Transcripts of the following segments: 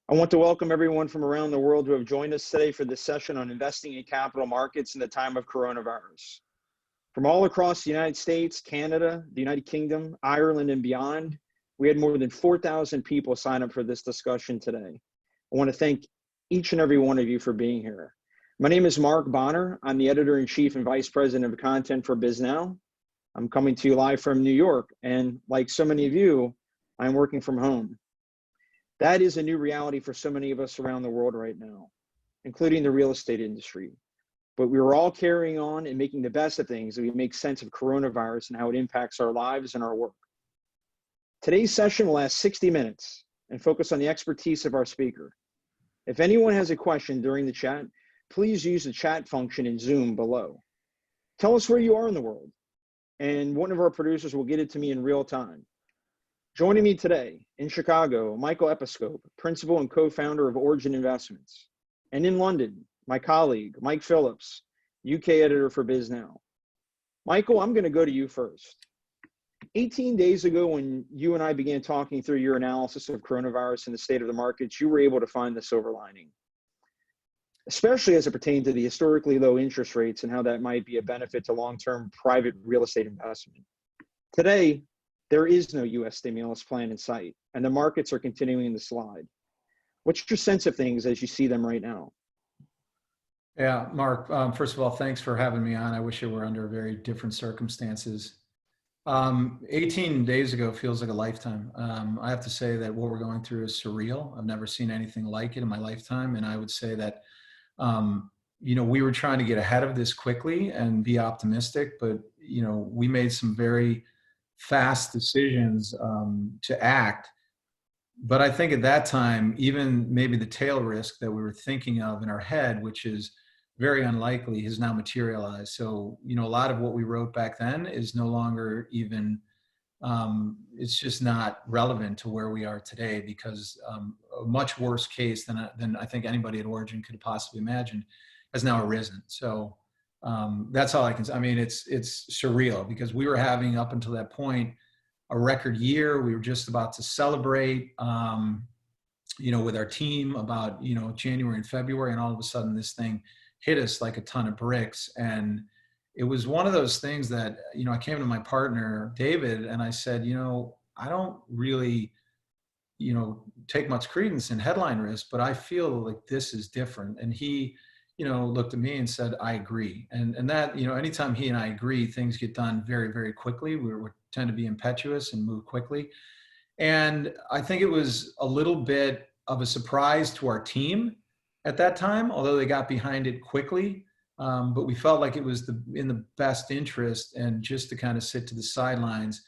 I want to welcome everyone from around the world who have joined us today for this session on investing in capital markets in the time of coronavirus. From all across the United States, Canada, the United Kingdom, Ireland, and beyond, we had more than 4,000 people sign up for this discussion today. I want to thank each and every one of you for being here. My name is Mark Bonner. I'm the Editor-in-Chief and Vice President of Content for BISNOW. I'm coming to you live from New York, and like so many of you, I'm working from home. That is a new reality for so many of us around the world right now, including the real estate industry. But we are all carrying on and making the best of things as we make sense of coronavirus and how it impacts our lives and our work. Today's session will last 60 minutes and focus on the expertise of our speaker. If anyone has a question during the chat, please use the chat function in Zoom below. Tell us where you are in the world, and one of our producers will get it to me in real time. Joining me today in Chicago, Michael Episcope, principal and co-founder of Origin Investments. And in London, my colleague, Mike Phillips, UK editor for BISNOW. Michael, I'm going to go to you first. 18 days ago, when you and I began talking through your analysis of coronavirus and the state of the markets, you were able to find the silver lining, especially as it pertained to the historically low interest rates and how that might be a benefit to long-term private real estate investment. Today, there is no U.S. stimulus plan in sight, and the markets are continuing to slide. What's your sense of things as you see them right now? Yeah, Mark, first of all, thanks for having me on. I wish it were under very different circumstances. 18 days ago feels like a lifetime. I have to say that what we're going through is surreal. I've never seen anything like it in my lifetime. And I would say that, we were trying to get ahead of this quickly and be optimistic, but, we made some very fast decisions to act. But I think at that time, even maybe the tail risk that we were thinking of in our head, which is very unlikely, has now materialized. So, a lot of what we wrote back then is no longer even, it's just not relevant to where we are today, because a much worse case than I think anybody at Origin could possibly imagine has now arisen. So that's all I can say. I mean, it's surreal, because we were having, up until that point, a record year. We were just about to celebrate, with our team about, January and February, and all of a sudden this thing hit us like a ton of bricks. And it was one of those things that, I came to my partner, David, and I said, I don't really, take much credence in headline risk, but I feel like this is different. And he, looked at me and said, I agree. And that, anytime he and I agree, things get done very, very quickly. We tend to be impetuous and move quickly. And I think it was a little bit of a surprise to our team at that time, although they got behind it quickly. But we felt like it was in the best interest, and just to kind of sit to the sidelines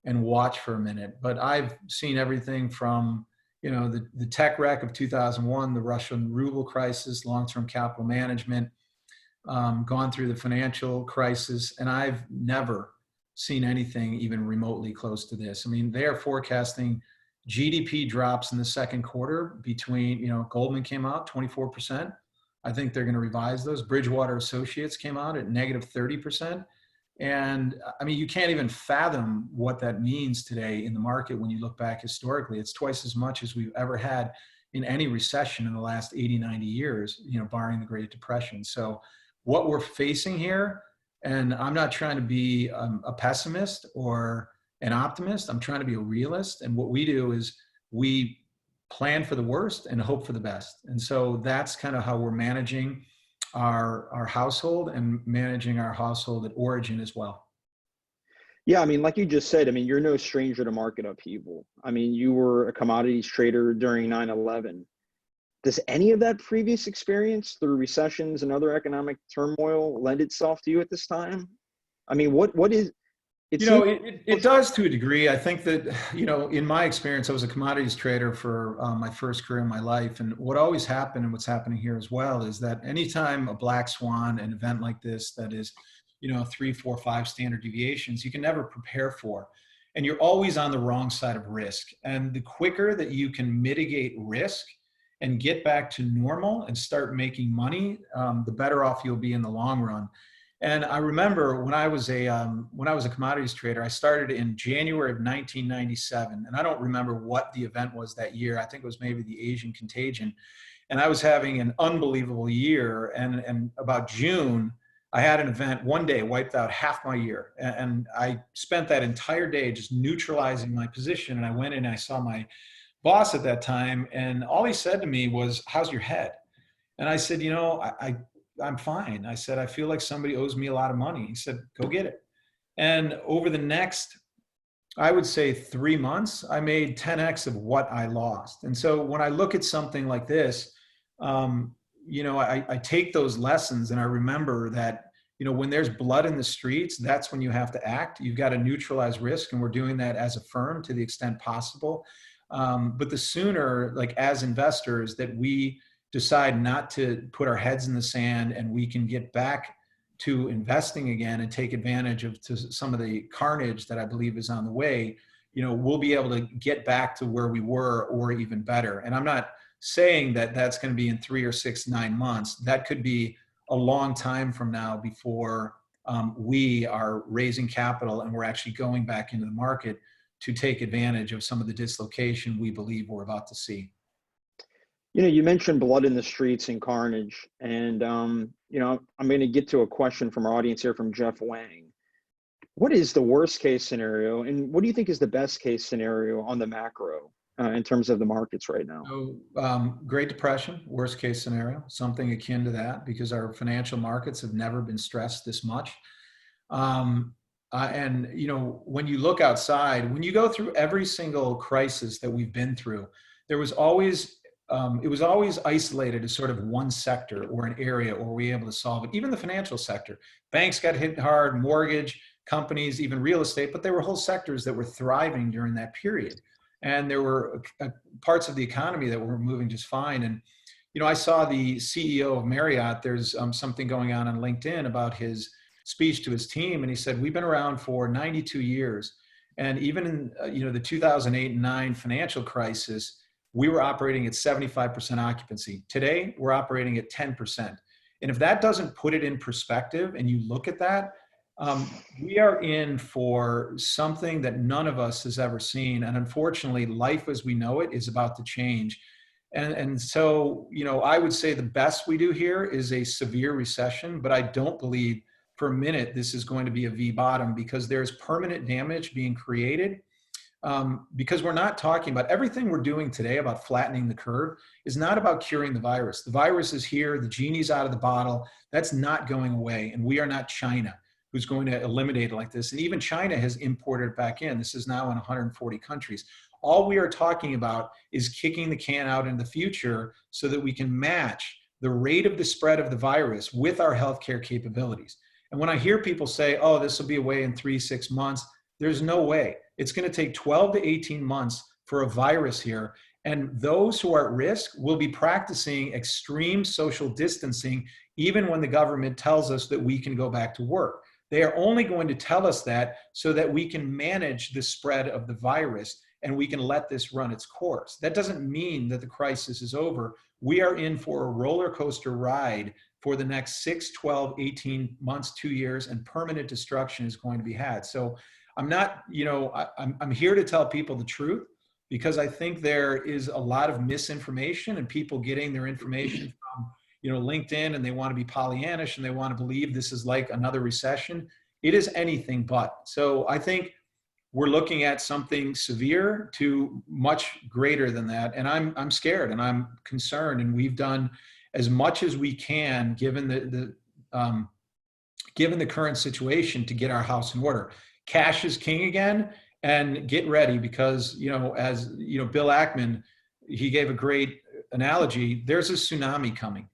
and watch for a minute. But I've seen everything from, the tech wreck of 2001, the Russian ruble crisis, long-term capital management, gone through the financial crisis, and I've never seen anything even remotely close to this. I mean, they are forecasting GDP drops in the second quarter between, Goldman came out 24%. I think they're going to revise those. Bridgewater Associates came out at negative 30%. And I mean, you can't even fathom what that means today in the market when you look back historically. It's twice as much as we've ever had in any recession in the last 80, 90 years, barring the Great Depression. So what we're facing here, and I'm not trying to be a pessimist or an optimist, I'm trying to be a realist. And what we do is we plan for the worst and hope for the best. And so that's kind of how we're managing our household, and managing our household at Origin as well. Yeah, I mean, like you just said, I mean, you're no stranger to market upheaval. I mean, you were a commodities trader during 9/11. Does any of that previous experience through recessions and other economic turmoil lend itself to you at this time? I mean, what is it does to a degree. I think that, in my experience, I was a commodities trader for my first career in my life. And what always happened, and what's happening here as well, is that anytime a black swan, an event like this, that is, 3, 4, 5 standard deviations, you can never prepare for. And you're always on the wrong side of risk. And the quicker that you can mitigate risk and get back to normal and start making money, the better off you'll be in the long run. And I remember when I was a commodities trader, I started in January of 1997, and I don't remember what the event was that year. I think it was maybe the Asian contagion, and I was having an unbelievable year. And about June, I had an event one day wiped out half my year, and I spent that entire day just neutralizing my position. And I went in and I saw my boss at that time, and all he said to me was, "How's your head?" And I said, I'm fine. I said, I feel like somebody owes me a lot of money. He said, go get it. And over the next, I would say 3 months, I made 10x of what I lost. And so when I look at something like this, I take those lessons and I remember that, when there's blood in the streets, that's when you have to act. You've got to neutralize risk. And we're doing that as a firm to the extent possible. But the sooner, like as investors, that we decide not to put our heads in the sand and we can get back to investing again and take advantage of some of the carnage that I believe is on the way, we'll be able to get back to where we were or even better. And I'm not saying that that's going to be in 3 or 6, 9 months. That could be a long time from now before we are raising capital and we're actually going back into the market to take advantage of some of the dislocation we believe we're about to see. You mentioned blood in the streets and carnage, and I'm going to get to a question from our audience here from Jeff Wang. What is the worst case scenario, and what do you think is the best case scenario on the macro in terms of the markets right now? So, Great Depression, worst case scenario, something akin to that, because our financial markets have never been stressed this much. And when you look outside, when you go through every single crisis that we've been through, there was always it was always isolated as sort of one sector or an area, or were we able to solve it? Even the financial sector, banks got hit hard, mortgage companies, even real estate, but there were whole sectors that were thriving during that period. And there were parts of the economy that were moving just fine. And, I saw the CEO of Marriott, there's something going on LinkedIn about his speech to his team. And he said, we've been around for 92 years. And even in, the 2008 and 9 financial crisis, we were operating at 75% occupancy. Today, we're operating at 10%. And if that doesn't put it in perspective and you look at that, we are in for something that none of us has ever seen. And unfortunately, life as we know it is about to change. And so, I would say the best we do here is a severe recession, but I don't believe for a minute this is going to be a V bottom, because there's permanent damage being created. Because we're not talking about everything we're doing today about flattening the curve is not about curing the virus. The virus is here. The genie's out of the bottle. That's not going away. And we are not China, who's going to eliminate it like this. And even China has imported it back in. This is now in 140 countries. All we are talking about is kicking the can out in the future so that we can match the rate of the spread of the virus with our healthcare capabilities. And when I hear people say, oh, this will be away in 3-6 months, there's no way. It's going to take 12 to 18 months for a virus here. And those who are at risk will be practicing extreme social distancing, even when the government tells us that we can go back to work. They are only going to tell us that so that we can manage the spread of the virus and we can let this run its course. That doesn't mean that the crisis is over. We are in for a roller coaster ride for the next 6, 12, 18 months, 2 years, and permanent destruction is going to be had. So I'm not, I'm here to tell people the truth, because I think there is a lot of misinformation and people getting their information from, LinkedIn, and they want to be Pollyannish and they want to believe this is like another recession. It is anything but. So I think we're looking at something severe to much greater than that. And I'm scared and I'm concerned, and we've done as much as we can given the current situation to get our house in order. Cash is king again, and get ready, because, as Bill Ackman, he gave a great analogy. There's a tsunami coming.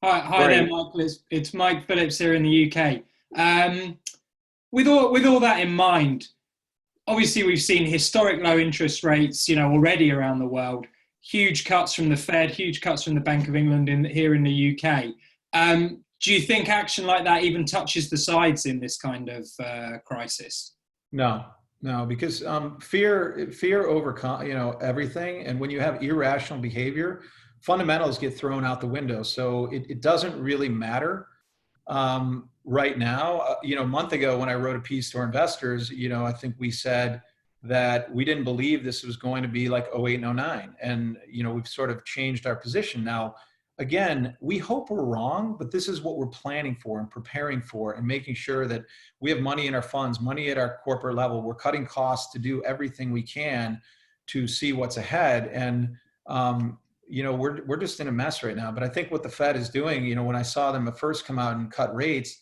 Hi there, Michael. It's Mike Phillips here in the UK. With all that in mind, obviously we've seen historic low interest rates, already around the world. Huge cuts from the Fed, huge cuts from the Bank of England here in the UK. Do you think action like that even touches the sides in this kind of crisis? No, because fear overcomes, everything. And when you have irrational behavior, fundamentals get thrown out the window. So it doesn't really matter right now. A month ago when I wrote a piece to our investors, I think we said that we didn't believe this was going to be like 08 and 09. And, we've sort of changed our position. Now, again, we hope we're wrong, but this is what we're planning for and preparing for and making sure that we have money in our funds, money at our corporate level. We're cutting costs to do everything we can to see what's ahead. And, we're just in a mess right now. But I think what the Fed is doing, when I saw them at first come out and cut rates,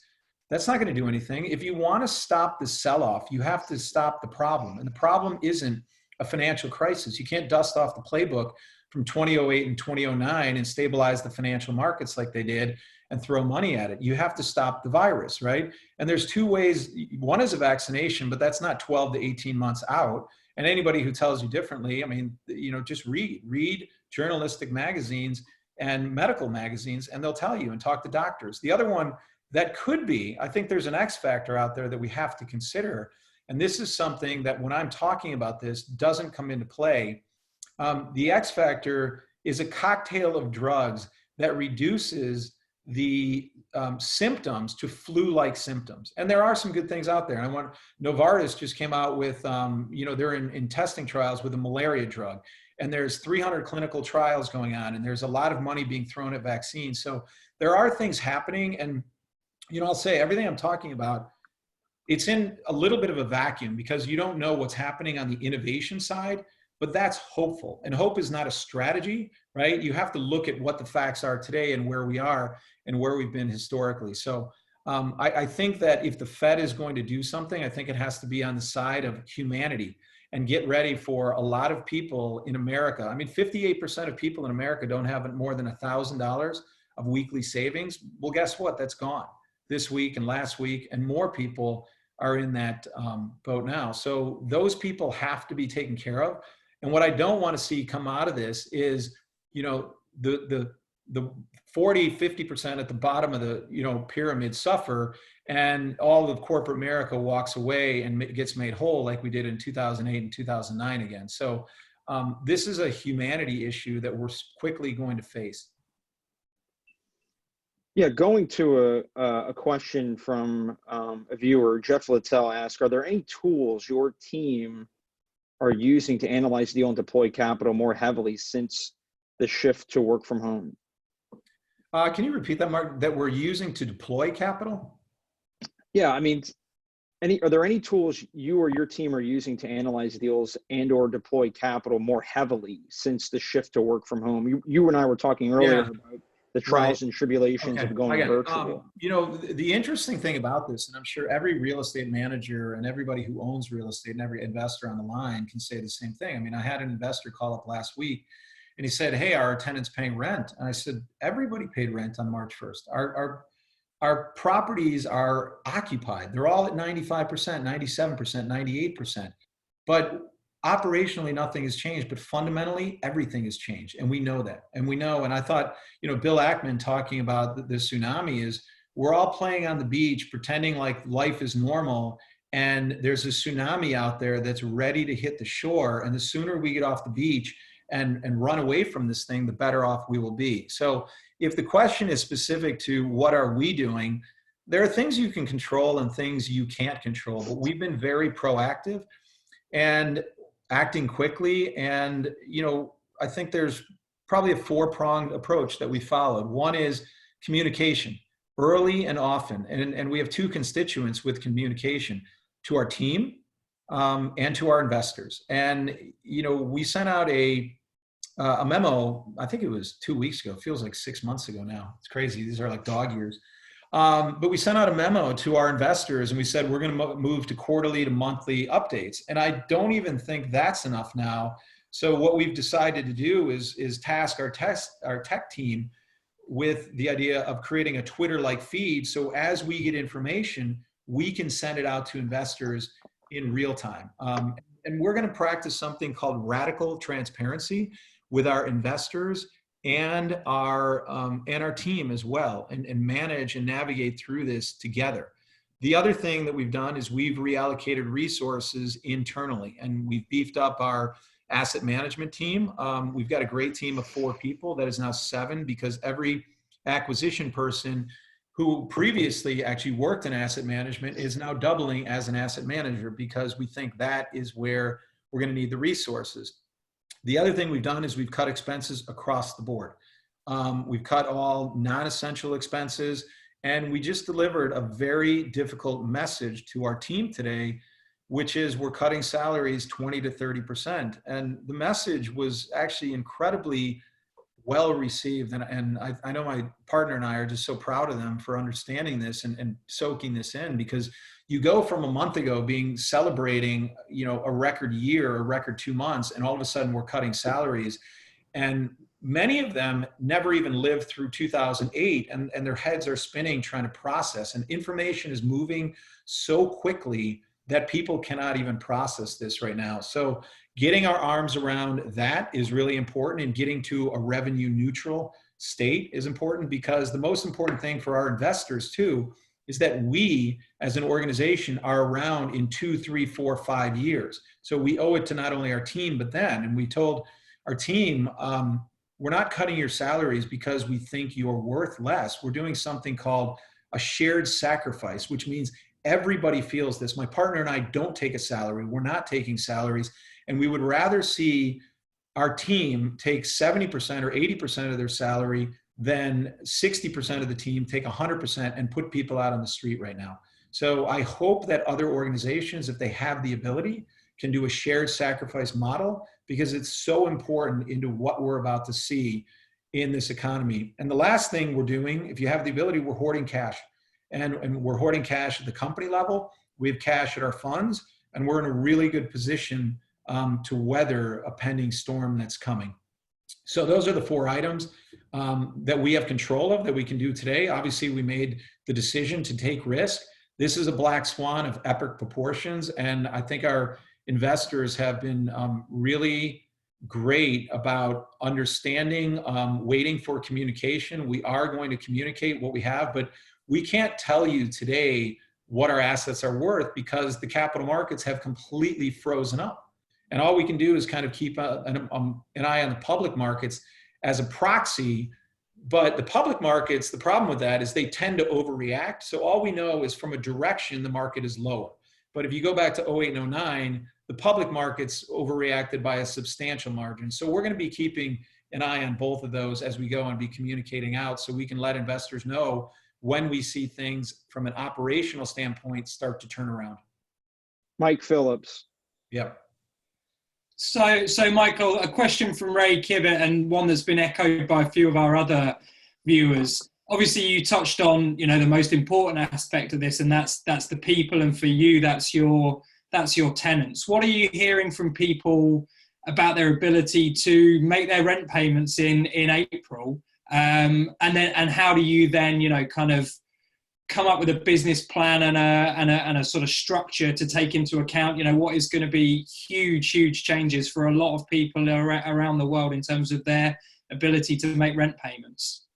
that's not going to do anything. If you want to stop the sell-off, you have to stop the problem. And the problem isn't a financial crisis. You can't dust off the playbook from 2008 and 2009 and stabilize the financial markets like they did and throw money at it. You have to stop the virus, right? And there's two ways. One is a vaccination, but that's not 12 to 18 months out. And anybody who tells you differently, just read journalistic magazines and medical magazines, and they'll tell you, and talk to doctors. The other one that could be, I think there's an X factor out there that we have to consider. And this is something that when I'm talking about this doesn't come into play. The X factor is a cocktail of drugs that reduces the symptoms to flu-like symptoms. And there are some good things out there. Novartis just came out with, they're in testing trials with a malaria drug. And there's 300 clinical trials going on, and there's a lot of money being thrown at vaccines. So there are things happening. And, I'll say everything I'm talking about, it's in a little bit of a vacuum because you don't know what's happening on the innovation side, but that's hopeful. And hope is not a strategy, right? You have to look at what the facts are today and where we are and where we've been historically. So I think that if the Fed is going to do something, I think it has to be on the side of humanity and get ready for a lot of people in America. 58% of people in America don't have more than $1,000 of weekly savings. Well, guess what? That's gone this week and last week, and more people are in that boat now. So those people have to be taken care of. And what I don't want to see come out of this is, the 40, 50% at the bottom of the, pyramid suffer, and all of corporate America walks away and gets made whole like we did in 2008 and 2009 again. So this is a humanity issue that we're quickly going to face. Yeah, going to a question from a viewer, Jeff Littell asked, are there any tools your team are using to analyze, deal, and deploy capital more heavily since the shift to work from home? Can you repeat that, Mark, that we're using to deploy capital? Yeah, are there any tools you or your team are using to analyze deals and or deploy capital more heavily since the shift to work from home? You and I were talking earlier about the trials and tribulations of going virtual. The interesting thing about this, and I'm sure every real estate manager and everybody who owns real estate and every investor on the line can say the same thing. I had an investor call up last week and he said, hey, are our tenants paying rent? And I said, everybody paid rent on March 1st. Our properties are occupied. They're all at 95%, 97%, 98%. But operationally, nothing has changed, but fundamentally, everything has changed. And we know that. And I thought, Bill Ackman talking about the tsunami is we're all playing on the beach, pretending like life is normal. And there's a tsunami out there that's ready to hit the shore. And the sooner we get off the beach and run away from this thing, the better off we will be. So if the question is specific to what are we doing, there are things you can control and things you can't control. But we've been very proactive and acting quickly. And, I think there's probably a four-pronged approach that we followed. One is communication, early and often. And we have two constituents with communication: to our team and to our investors. And, we sent out a memo, I think it was 2 weeks ago. It feels like 6 months ago now. It's crazy. These are like dog years. But we sent out a memo to our investors and we said, we're going to move to quarterly to monthly updates. And I don't even think that's enough now. So what we've decided to do is task our tech team with the idea of creating a Twitter-like feed. So as we get information, we can send it out to investors in real time. And we're going to practice something called radical transparency with our investors and our team as well, and manage and navigate through this together. The other thing that we've done is we've reallocated resources internally, and we've beefed up our asset management team. We've got a great team of 4 people that is now 7, because every acquisition person who previously actually worked in asset management is now doubling as an asset manager because we think that is where we're going to need the resources. The other thing we've done is we've cut expenses across the board. We've cut all non-essential expenses, and we just delivered a very difficult message to our team today, which is we're cutting salaries 20 to 30%. And the message was actually incredibly well received. And I know my partner and I are just so proud of them for understanding this and soaking this in, because you go from a month ago being celebrating, a record year, a record 2 months, and all of a sudden we're cutting salaries. And many of them never even lived through 2008, and their heads are spinning trying to process. And information is moving so quickly that people cannot even process this right now. So getting our arms around that is really important, and getting to a revenue neutral state is important, because the most important thing for our investors too is that we as an organization are around in 2, 3, 4, 5 years. So we owe it to not only our team, but then, and we told our team, we're not cutting your salaries because we think you're worth less. We're doing something called a shared sacrifice, which means everybody feels this. My partner and I don't take a salary. We're not taking salaries. And we would rather see our team take 70% or 80% of their salary than 60% of the team take 100% and put people out on the street right now. So I hope that other organizations, if they have the ability, can do a shared sacrifice model, because it's so important into what we're about to see in this economy. And the last thing we're doing, if you have the ability, we're hoarding cash. And we're hoarding cash at the company level. We have cash at our funds, and we're in a really good position to weather a pending storm that's coming. So those are the 4 items that we have control of, that we can do today. Obviously, we made the decision to take risk. This is a black swan of epic proportions, and I think our investors have been really great about understanding, waiting for communication. We are going to communicate what we have, but we can't tell you today what our assets are worth because the capital markets have completely frozen up. And all we can do is kind of keep an eye on the public markets as a proxy. But the public markets, the problem with that is they tend to overreact. So all we know is from a direction, the market is lower. But if you go back to 08 and 09, the public markets overreacted by a substantial margin. So we're going to be keeping an eye on both of those as we go and be communicating out, so we can let investors know when we see things from an operational standpoint start to turn around. Mike Phillips. Yep. So Michael, a question from Ray Kibbett, and one that's been echoed by a few of our other viewers. Obviously, you touched on, the most important aspect of this, and that's the people, and for you, that's your tenants. What are you hearing from people about their ability to make their rent payments in April? And how do you then, kind of come up with a business plan and a sort of structure to take into account, what is going to be huge changes for a lot of people around the world in terms of their ability to make rent payments?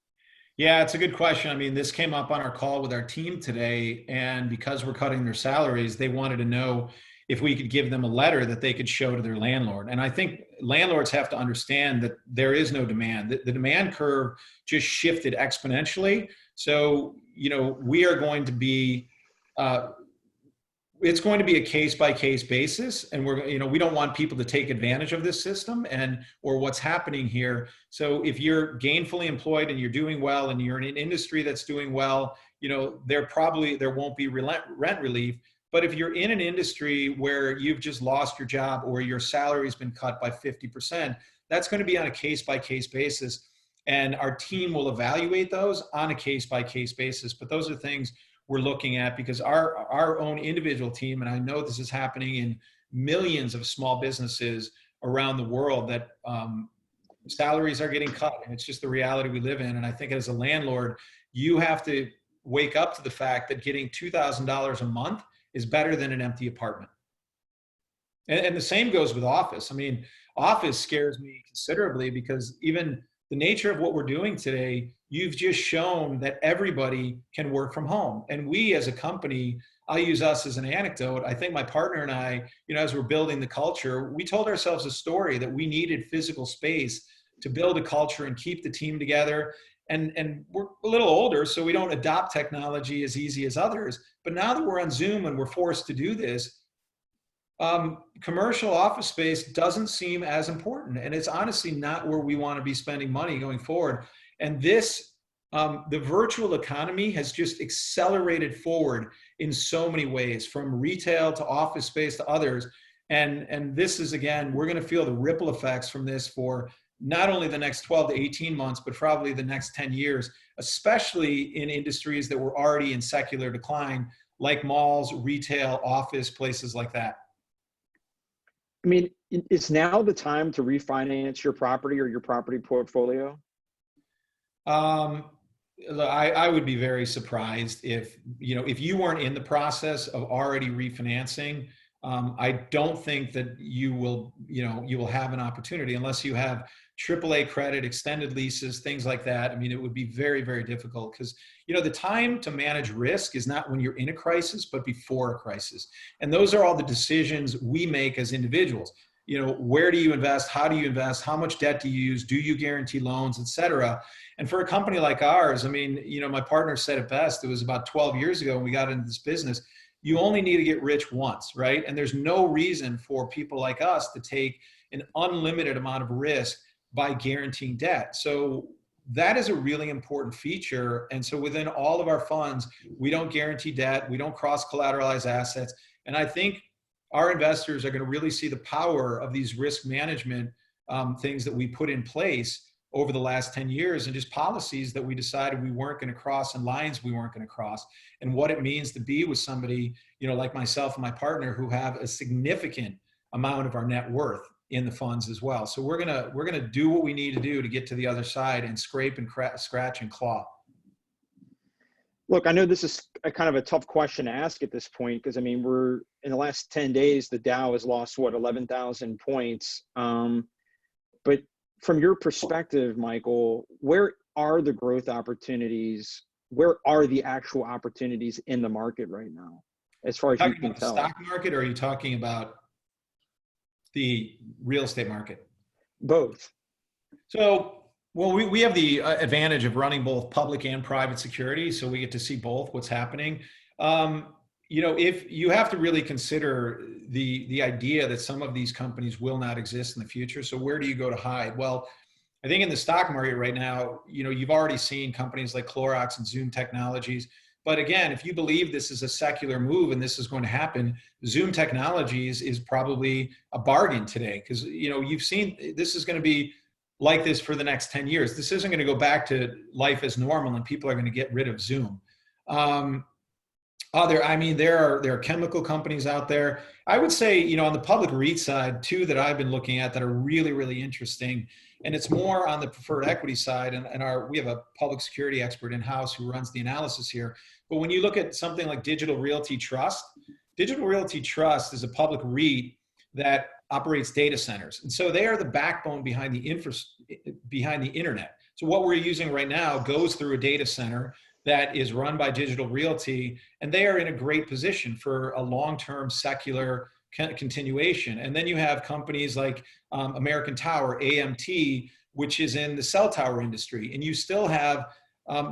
Yeah, it's a good question. I mean, this came up on our call with our team today, and because we're cutting their salaries, they wanted to know if we could give them a letter that they could show to their landlord. And I think landlords have to understand that there is no demand. The demand curve just shifted exponentially. So, we are going to be, it's going to be a case-by-case basis. And we don't want people to take advantage of this system or what's happening here. So if you're gainfully employed and you're doing well and you're in an industry that's doing well, there won't be rent relief. But if you're in an industry where you've just lost your job or your salary's been cut by 50%, that's going to be on a case-by-case basis. And our team will evaluate those on a case-by-case basis. But those are things we're looking at, because our own individual team, and I know this is happening in millions of small businesses around the world, that salaries are getting cut. And it's just the reality we live in. And I think as a landlord, you have to wake up to the fact that getting $2,000 a month is better than an empty apartment. And the same goes with office. I mean, office scares me considerably, because even the nature of what we're doing today, you've just shown that everybody can work from home. And we as a company, I'll use us as an anecdote. I think my partner and I, as we're building the culture, we told ourselves a story that we needed physical space to build a culture and keep the team together. And we're a little older, so we don't adopt technology as easy as others. But now that we're on Zoom and we're forced to do this, commercial office space doesn't seem as important. And it's honestly not where we want to be spending money going forward. And this, the virtual economy has just accelerated forward in so many ways, from retail to office space to others. And this is, again, we're going to feel the ripple effects from this for not only the next 12 to 18 months, but probably the next 10 years, especially in industries that were already in secular decline, like malls, retail, office, places like that. I mean, is now the time to refinance your property or your property portfolio? I would be very surprised if you weren't in the process of already refinancing. I don't think that you will have an opportunity unless you have AAA credit, extended leases, things like that. I mean, it would be very, very difficult because, the time to manage risk is not when you're in a crisis, but before a crisis. And those are all the decisions we make as individuals. Where do you invest? How do you invest? How much debt do you use? Do you guarantee loans, et cetera? And for a company like ours, I mean, my partner said it best. It was about 12 years ago when we got into this business. You only need to get rich once, right? And there's no reason for people like us to take an unlimited amount of risk by guaranteeing debt. So that is a really important feature. And so within all of our funds, we don't guarantee debt. We don't cross-collateralize assets. And I think our investors are going to really see the power of these risk management things that we put in place over the last 10 years, and just policies that we decided we weren't going to cross and lines we weren't going to cross, and what it means to be with somebody, like myself and my partner, who have a significant amount of our net worth in the funds as well. So we're going to do what we need to do to get to the other side and scrape and scratch and claw. Look, I know this is a kind of a tough question to ask at this point, because I mean, we're in the last 10 days, the Dow has lost 11,000 points. But from your perspective, Michael, where are the growth opportunities? Where are the actual opportunities in the market right now, as far as you can tell? The stock market, or are you talking about the real estate market? Both. So, well, we have the advantage of running both public and private securities, so we get to see both what's happening. If you have to really consider the idea that some of these companies will not exist in the future. So where do you go to hide? Well, I think in the stock market right now, you've already seen companies like Clorox and Zoom Technologies. But again, if you believe this is a secular move and this is going to happen, Zoom Technologies is probably a bargain today, because you've seen this is going to be like this for the next 10 years. This isn't going to go back to life as normal and people are going to get rid of Zoom. There are chemical companies out there. I would say, on the public REIT side, two that I've been looking at that are really, really interesting, and it's more on the preferred equity side. And we have a public security expert in-house who runs the analysis here. But when you look at something like Digital Realty Trust is a public REIT that operates data centers. And so they are the backbone behind the internet. So what we're using right now goes through a data center that is run by Digital Realty, and they are in a great position for a long-term secular continuation. And then you have companies like American Tower, AMT, which is in the cell tower industry. And you still have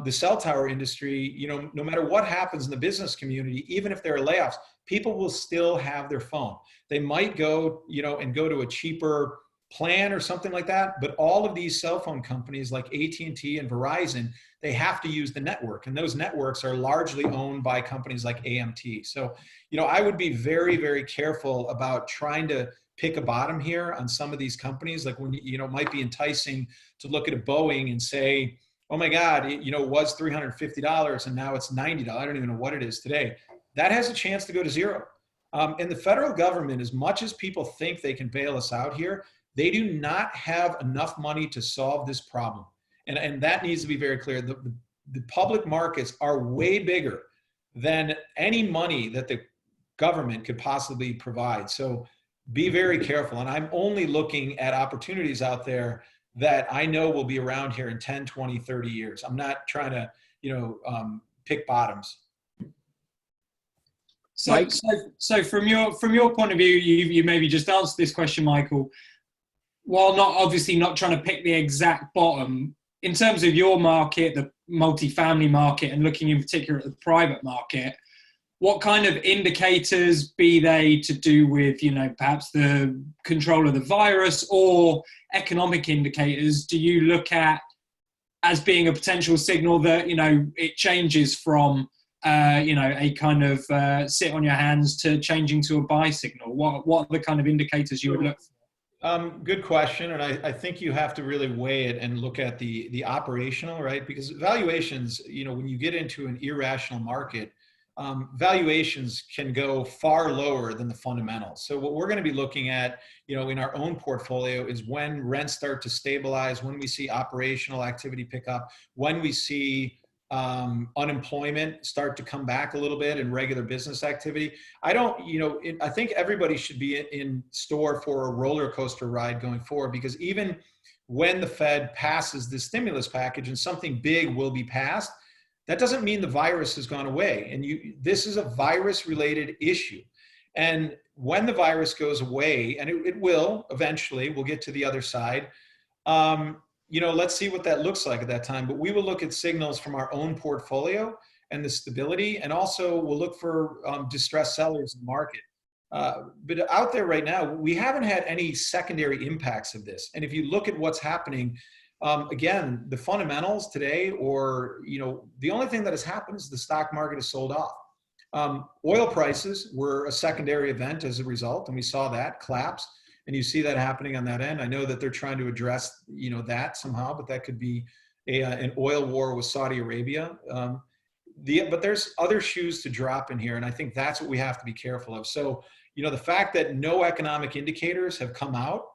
the cell tower industry, no matter what happens in the business community, even if there are layoffs, people will still have their phone. They might go, and go to a cheaper plan or something like that. But all of these cell phone companies like AT&T and Verizon, they have to use the network. And those networks are largely owned by companies like AMT. So, I would be very, very careful about trying to pick a bottom here on some of these companies. Like when, it might be enticing to look at a Boeing and say, oh my God, it was $350 and now it's $90. I don't even know what it is today. That has a chance to go to zero. And the federal government, as much as people think they can bail us out here, they do not have enough money to solve this problem. And that needs to be very clear. The public markets are way bigger than any money that the government could possibly provide. So be very careful. And I'm only looking at opportunities out there that I know will be around here in 10, 20, 30 years. I'm not trying to, pick bottoms. So from your point of view, you maybe just answered this question, Michael. While not trying to pick the exact bottom, in terms of your market, the multifamily market, and looking in particular at the private market, what kind of indicators, be they to do with, perhaps the control of the virus or economic indicators, do you look at as being a potential signal that, it changes from, a kind of sit on your hands to changing to a buy signal? What are the kind of indicators you would look for? Good question. And I think you have to really weigh it and look at the operational, right? Because valuations, when you get into an irrational market, valuations can go far lower than the fundamentals. So what we're going to be looking at, in our own portfolio is when rents start to stabilize, when we see operational activity pick up, when we see unemployment start to come back a little bit and regular business activity. I think everybody should be in store for a roller coaster ride going forward, because even when the Fed passes the stimulus package and something big will be passed, that doesn't mean the virus has gone away. And this is a virus-related issue. And when the virus goes away, and it will eventually, we'll get to the other side, let's see what that looks like at that time. But we will look at signals from our own portfolio and the stability, and also we'll look for distressed sellers in the market. But out there right now, we haven't had any secondary impacts of this. And if you look at what's happening, again, the fundamentals today, the only thing that has happened is the stock market has sold off. Oil prices were a secondary event as a result, and we saw that collapse, and you see that happening on that end. I know that they're trying to address, that somehow, but that could be an oil war with Saudi Arabia. But there's other shoes to drop in here, and I think that's what we have to be careful of. So, the fact that no economic indicators have come out,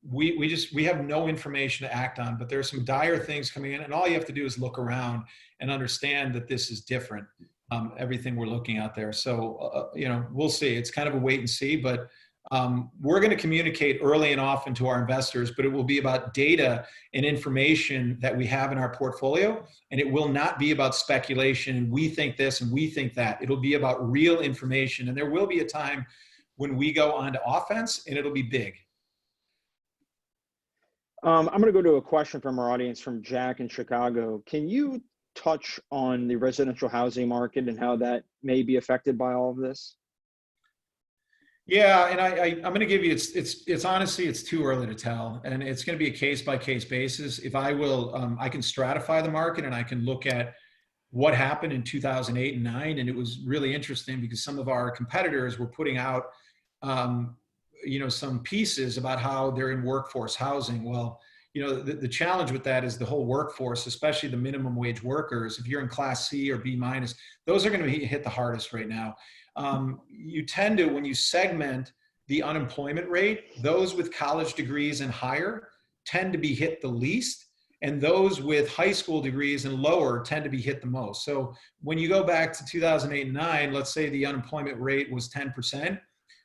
we have no information to act on, but there are some dire things coming in, and all you have to do is look around and understand that this is different, everything we're looking out there. So, we'll see. It's kind of a wait and see, but we're going to communicate early and often to our investors, but it will be about data and information that we have in our portfolio, and it will not be about speculation. We think this and we think that. It'll be about real information, and there will be a time when we go onto offense, and it'll be big. I'm going to go to a question from our audience from Jack in Chicago. Can you touch on the residential housing market and how that may be affected by all of this? Yeah, and I'm going to give you, it's honestly, it's too early to tell. And it's going to be a case by case basis. If I will, I can stratify the market and I can look at what happened in 2008 and 2009. And it was really interesting because some of our competitors were putting out, some pieces about how they're in workforce housing. Well, the challenge with that is the whole workforce, especially the minimum wage workers. If you're in class C or B minus, those are going to be hit the hardest right now. You tend to, when you segment the unemployment rate, those with college degrees and higher tend to be hit the least, and those with high school degrees and lower tend to be hit the most. So when you go back to 2008 and 2009, let's say the unemployment rate was 10%.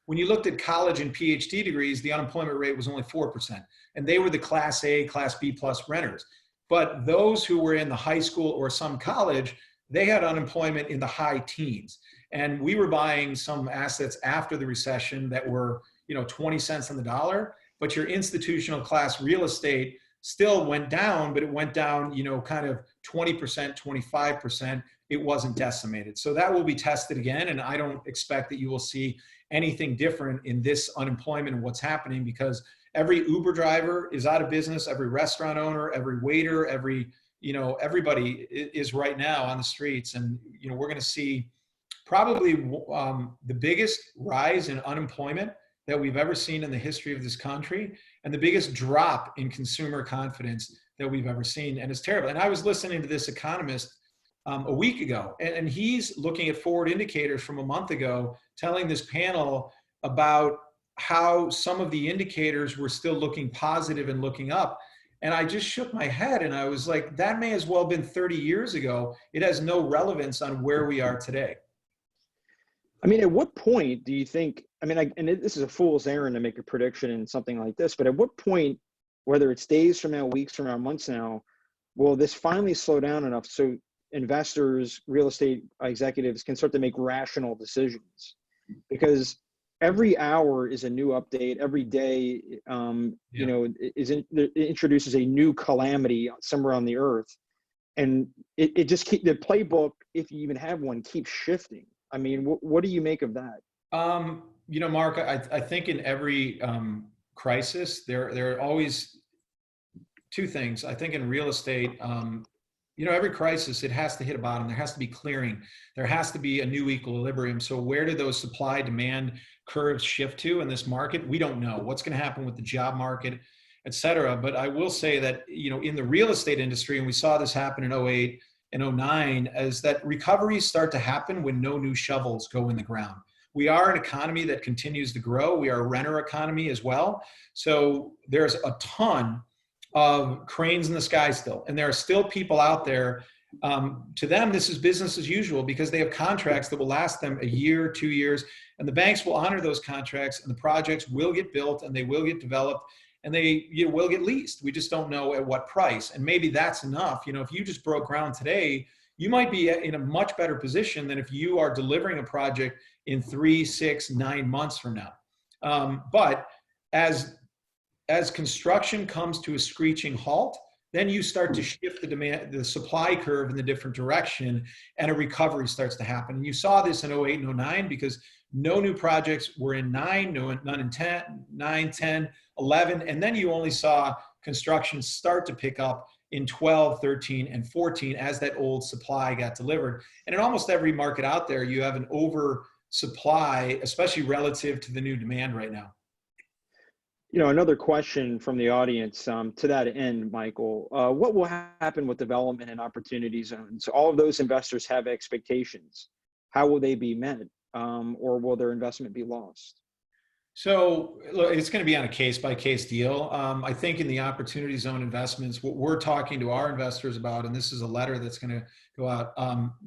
When you looked at college and PhD degrees, the unemployment rate was only 4%. And they were the class A, class B plus renters. But those who were in the high school or some college, they had unemployment in the high teens. And we were buying some assets after the recession that were, 20 cents on the dollar, but your institutional class real estate still went down, but it went down, kind of 20%, 25%. It wasn't decimated. So that will be tested again. And I don't expect that you will see anything different in this unemployment and what's happening, because every Uber driver is out of business. Every restaurant owner, every waiter, everybody is right now on the streets. And, we're going to see probably the biggest rise in unemployment that we've ever seen in the history of this country, and the biggest drop in consumer confidence that we've ever seen. And it's terrible. And I was listening to this economist a week ago, and he's looking at forward indicators from a month ago, telling this panel about how some of the indicators were still looking positive and looking up. And I just shook my head and I was like, that may as well have been 30 years ago. It has no relevance on where we are today. I mean, at what point do you think, this is a fool's errand to make a prediction in something like this, but at what point, whether it's days from now, weeks from now, months now, will this finally slow down enough so investors, real estate executives can start to make rational decisions? Because every hour is a new update. Every day, you know, it introduces a new calamity somewhere on the earth. And it just the playbook, if you even have one, keeps shifting. I mean, what do you make of that? You know, Mark, I think in every crisis, there are always two things. I think in real estate, you know, every crisis, it has to hit a bottom. There has to be clearing. There has to be a new equilibrium. So where do those supply demand curves shift to in this market? We don't know what's going to happen with the job market, et cetera. But I will say that, you know, in the real estate industry, and we saw this happen in 08 and 09, as that recoveries start to happen when no new shovels go in the ground. We are an economy that continues to grow. We are a renter economy as well. So there's a ton of cranes in the sky still. And there are still people out there, to them, this is business as usual because they have contracts that will last them a year, 2 years, and the banks will honor those contracts and the projects will get built and they will get developed and they will get leased. We just don't know at what price. And maybe that's enough. You know, if you just broke ground today, you might be in a much better position than if you are delivering a project in 3, 6, 9 months from now. But as construction comes to a screeching halt, then you start to shift the supply curve in the different direction and a recovery starts to happen. And you saw this in 08 and 09 because no new projects were in 9, none in 10, 9, 10, 11. And then you only saw construction start to pick up in 12, 13, and 14 as that old supply got delivered. And in almost every market out there, you have an oversupply, especially relative to the new demand right now. You know, another question from the audience to that end, Michael, what will happen with development and opportunity zones? All of those investors have expectations. How will they be met, or will their investment be lost? So look, it's going to be on a case-by-case deal. I think in the opportunity zone investments, what we're talking to our investors about, and this is a letter that's going to go out,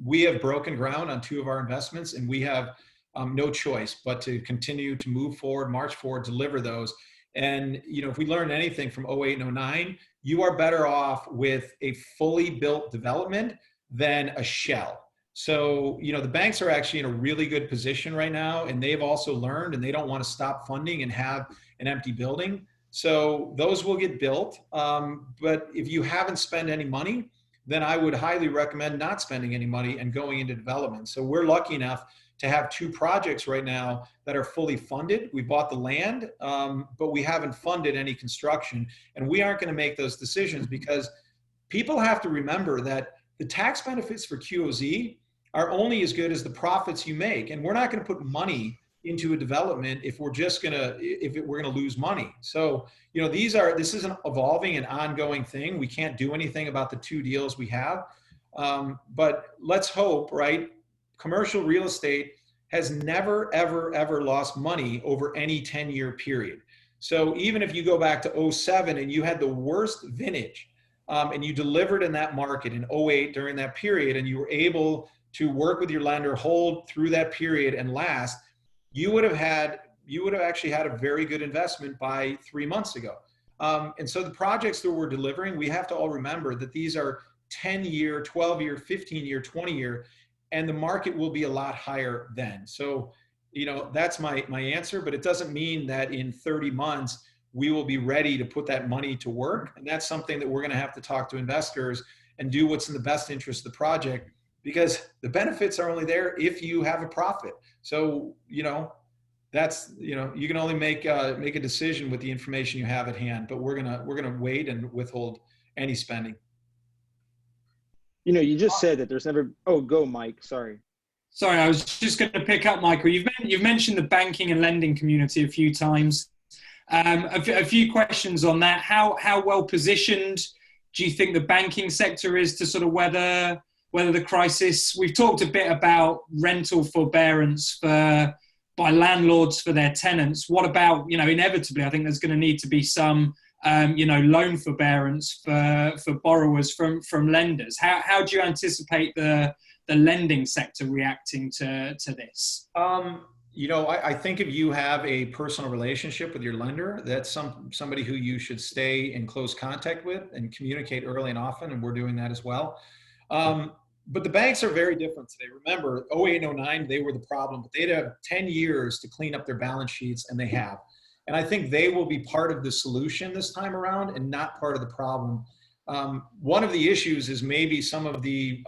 we have broken ground on 2 of our investments, and we have no choice but to continue to move forward, march forward, deliver those. And, you know, if we learned anything from 08 and 09, you are better off with a fully built development than a shell. So, you know, the banks are actually in a really good position right now, and they've also learned, and they don't want to stop funding and have an empty building. So those will get built. But if you haven't spent any money, then I would highly recommend not spending any money and going into development. So we're lucky enough to have 2 projects right now that are fully funded. We bought the land, but we haven't funded any construction. And we aren't going to make those decisions because people have to remember that the tax benefits for QOZ are only as good as the profits you make. And we're not going to put money into a development if we're just going to, we're going to lose money. So, you know, this is an evolving and ongoing thing. We can't do anything about the 2 deals we have. But let's hope, right? Commercial real estate has never, ever, ever lost money over any 10-year period. So even if you go back to 07 and you had the worst vintage and you delivered in that market in 08 during that period and you were able to work with your lender, hold through that period and last, you would have actually had a very good investment by 3 months ago. And so the projects that we're delivering, we have to all remember that these are 10-year, 12-year, 15-year, 20-year, and the market will be a lot higher then. So, you know, that's my answer, but it doesn't mean that in 30 months, we will be ready to put that money to work. And that's something that we're going to have to talk to investors and do what's in the best interest of the project, because the benefits are only there if you have a profit. So, you know, that's, you know, you can only make a decision with the information you have at hand, but we're going to wait and withhold any spending. You know, you just said that there's never, oh, go Mike, sorry. Sorry, I was just going to pick up, Michael. You've mentioned the banking and lending community a few times. A few questions on that. How well positioned do you think the banking sector is to sort of weather the crisis? We've talked a bit about rental forbearance by landlords for their tenants. What about, you know, inevitably, I think there's going to need to be some you know, loan forbearance for borrowers from lenders. How do you anticipate the lending sector reacting to this? You know, I think if you have a personal relationship with your lender, that's somebody who you should stay in close contact with and communicate early and often, and we're doing that as well. But the banks are very different today. Remember, 08 and 09, they were the problem, but they'd have 10 years to clean up their balance sheets, and they have. And I think they will be part of the solution this time around and not part of the problem. One of the issues is maybe some of the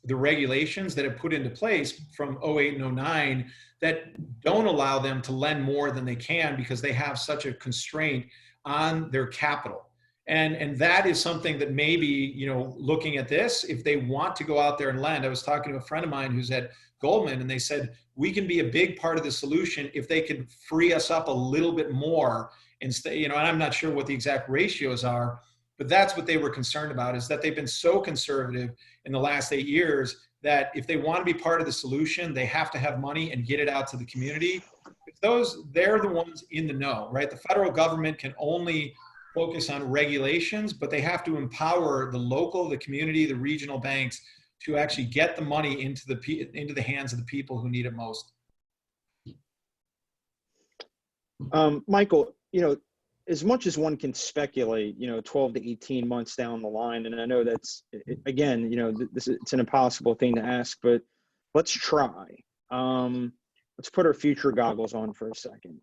regulations that have put into place from 08 and 09 that don't allow them to lend more than they can because they have such a constraint on their capital. And that is something that maybe, you know, looking at this, if they want to go out there and lend, I was talking to a friend of mine who's at Goldman, and they said, we can be a big part of the solution if they could free us up a little bit more and stay, you know, and I'm not sure what the exact ratios are, but that's what they were concerned about, is that they've been so conservative in the last 8 years that if they want to be part of the solution, they have to have money and get it out to the community. They're the ones in the know, right? The federal government can only focus on regulations, but they have to empower the local, the community, the regional banks to actually get the money into the hands of the people who need it most. Michael, you know, as much as one can speculate, you know, 12 to 18 months down the line, and I know that's, again, you know, it's an impossible thing to ask, but let's try. Let's put our future goggles on for a second.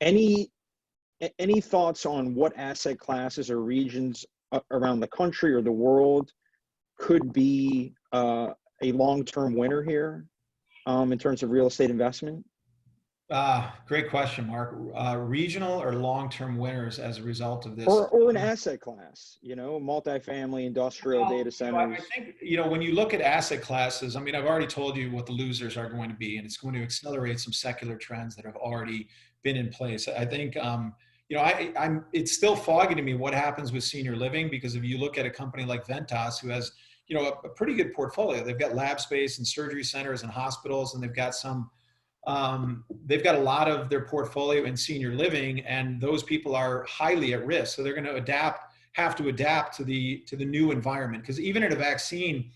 Any thoughts on what asset classes or regions around the country or the world could be a long-term winner here in terms of real estate investment? Great question, Mark. Regional or long-term winners as a result of this? Or an asset class, you know, multifamily, industrial, data centers. I think, you know, when you look at asset classes, I mean, I've already told you what the losers are going to be, and it's going to accelerate some secular trends that have already been in place. I think, you know, it's still foggy to me what happens with senior living, because if you look at a company like Ventas, who has, you know, a pretty good portfolio, they've got lab space and surgery centers and hospitals, and they've got a lot of their portfolio in senior living, and those people are highly at risk. So they're going to have to adapt to the new environment. Because even in a vaccine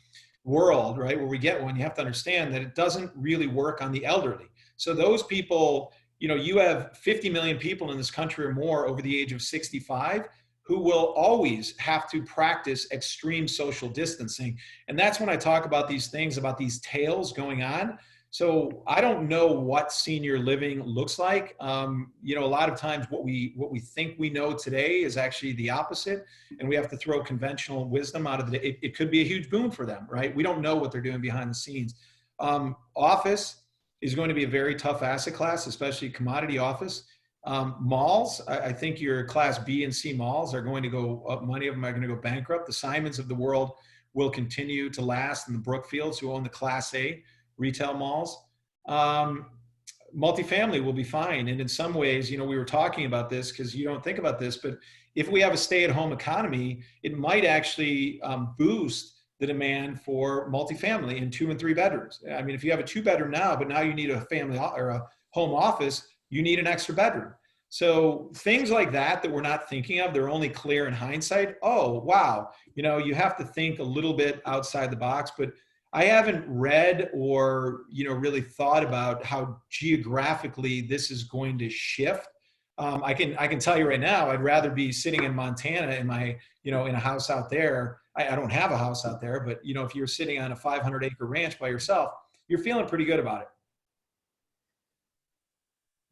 world, right, where we get one, you have to understand that it doesn't really work on the elderly. So those people, you know, you have 50 million people in this country or more over the age of 65 who will always have to practice extreme social distancing. And that's when I talk about these things, about these tails going on. So I don't know what senior living looks like. You know, a lot of times what we think we know today is actually the opposite, and we have to throw conventional wisdom out of it. It could be a huge boon for them, right? We don't know what they're doing behind the scenes. Office is going to be a very tough asset class, especially commodity office. Malls, I think your class B and C malls are going to go up. Many of them are going to go bankrupt. The Simons of the world will continue to last, and the Brookfields, who own the class A retail malls. Multifamily will be fine. And in some ways, you know, we were talking about this because you don't think about this, but if we have a stay-at-home economy, it might actually boost the demand for multifamily in 2 and 3 bedrooms. I mean, if you have a 2-bedroom now, but now you need a family or a home office, you need an extra bedroom. So things like that we're not thinking of, they're only clear in hindsight. Oh, wow. You know, you have to think a little bit outside the box, but I haven't read or, you know, really thought about how geographically this is going to shift. I can tell you right now, I'd rather be sitting in Montana in my, you know, in a house out there. I don't have a house out there, but, you know, if you're sitting on a 500-acre ranch by yourself, you're feeling pretty good about it.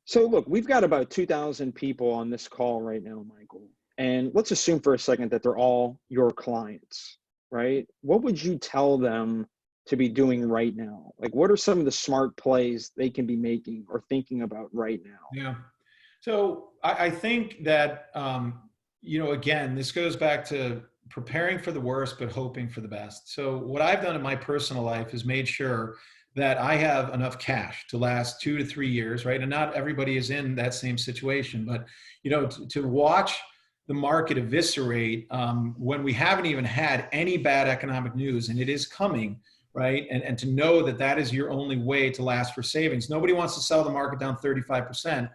So look, we've got about 2,000 people on this call right now, Michael, and let's assume for a second that they're all your clients, right? What would you tell them to be doing right now? Like, what are some of the smart plays they can be making or thinking about right now? Yeah. So I think that, you know, again, this goes back to preparing for the worst, but hoping for the best. So what I've done in my personal life is made sure that I have enough cash to last 2 to 3 years, right? And not everybody is in that same situation, but, you know, to watch the market eviscerate when we haven't even had any bad economic news, and it is coming, right? And to know that that is your only way to last for savings. Nobody wants to sell the market down 35%,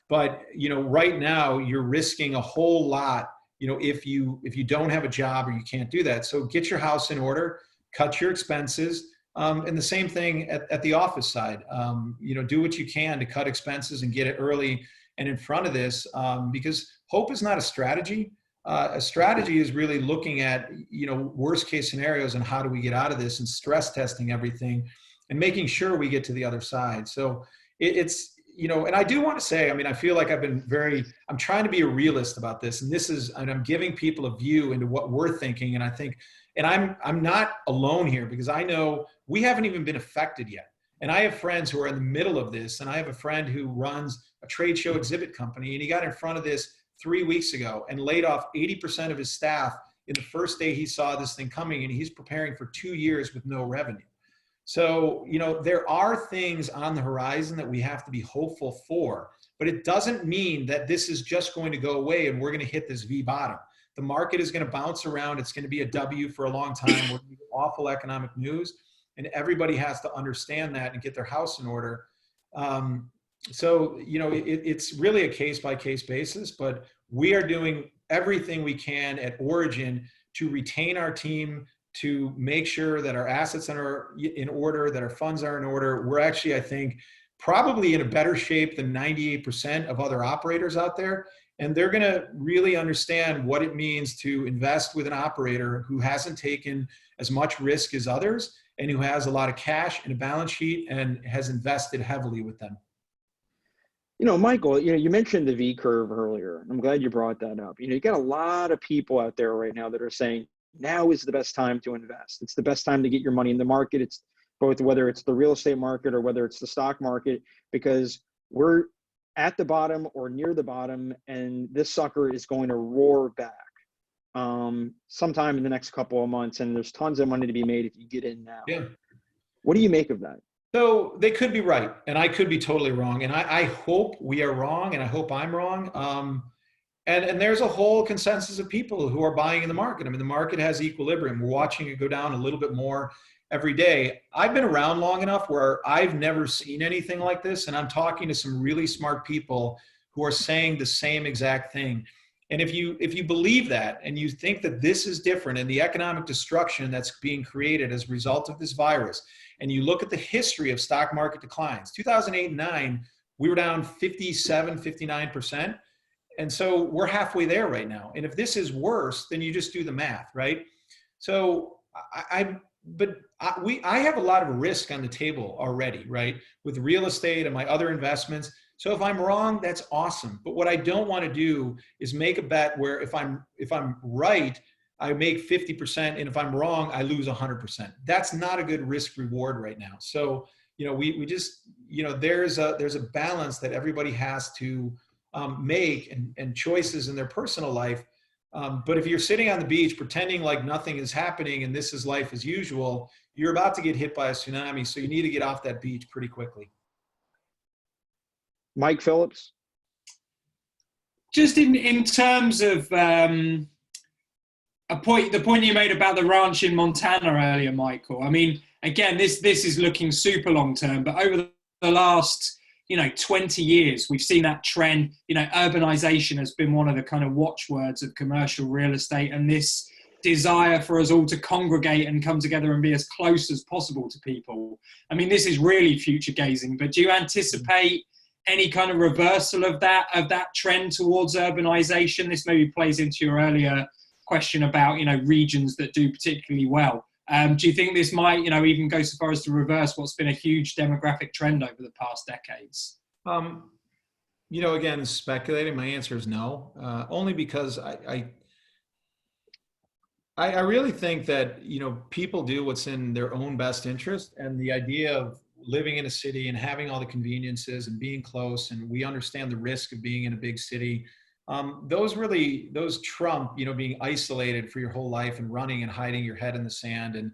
but, you know, right now you're risking a whole lot, you know, if you don't have a job or you can't do that. So get your house in order, cut your expenses, and the same thing at the office side. You know, do what you can to cut expenses and get it early and in front of this, because hope is not a strategy. A strategy is really looking at, worst case scenarios and how do we get out of this, and stress testing everything and making sure we get to the other side. So it's, and I do want to say, I feel like I'm trying to be a realist about this, and I'm giving people a view into what we're thinking. And I think, and I'm not alone here, because I know we haven't even been affected yet. And I have friends who are in the middle of this, and I have a friend who runs a trade show exhibit company, and he got in front of this 3 weeks ago and laid off 80% of his staff in the first day he saw this thing coming, and he's preparing for 2 years with no revenue. So, there are things on the horizon that we have to be hopeful for, but it doesn't mean that this is just going to go away and we're going to hit this V bottom. The market is going to bounce around. It's going to be a W for a long time. We're going to get awful economic news, and everybody has to understand that and get their house in order. So, it's really a case-by-case basis, but we are doing everything we can at Origin to retain our team, to make sure that our assets are in order, that our funds are in order. We're actually, I think, probably in a better shape than 98% of other operators out there. And they're going to really understand what it means to invest with an operator who hasn't taken as much risk as others, and who has a lot of cash and a balance sheet and has invested heavily with them. Michael, you mentioned the V curve earlier. I'm glad you brought that up. You got a lot of people out there right now that are saying now is the best time to invest. It's the best time to get your money in the market. It's both, whether it's the real estate market or whether it's the stock market, because we're at the bottom or near the bottom, and this sucker is going to roar back sometime in the next couple of months. And there's tons of money to be made if you get in now. Yeah. What do you make of that? So they could be right, and I could be totally wrong. And I hope we are wrong, and I hope I'm wrong. And there's a whole consensus of people who are buying in the market. The market has equilibrium. We're watching it go down a little bit more every day. I've been around long enough where I've never seen anything like this, and I'm talking to some really smart people who are saying the same exact thing. And if you believe that, and you think that this is different, and the economic destruction that's being created as a result of this virus, and you look at the history of stock market declines, 2008 and 9, we were down 57, 59%. And so we're halfway there right now. And if this is worse, then you just do the math, right? So I have a lot of risk on the table already, right? With real estate and my other investments. So if I'm wrong, that's awesome. But what I don't want to do is make a bet where if I'm right, I make 50%, and if I'm wrong, I lose 100%. That's not a good risk reward right now. So, we just, there's a balance that everybody has to make, and choices in their personal life. But if you're sitting on the beach pretending like nothing is happening and this is life as usual, you're about to get hit by a tsunami. So you need to get off that beach pretty quickly. Mike Phillips? Just in terms of the point you made about the ranch in Montana earlier, Michael. Again, this is looking super long term, but over the last 20 years, we've seen that trend. Urbanization has been one of the kind of watchwords of commercial real estate, and this desire for us all to congregate and come together and be as close as possible to people. This is really future gazing, but do you anticipate any kind of reversal of that trend towards urbanization? This maybe plays into your earlier question about, regions that do particularly well. Do you think this might, even go so far as to reverse what's been a huge demographic trend over the past decades? Again, speculating, my answer is no, only because I really think that, people do what's in their own best interest, and the idea of living in a city and having all the conveniences and being close, and we understand the risk of being in a big city. Those trump, being isolated for your whole life and running and hiding your head in the sand. And,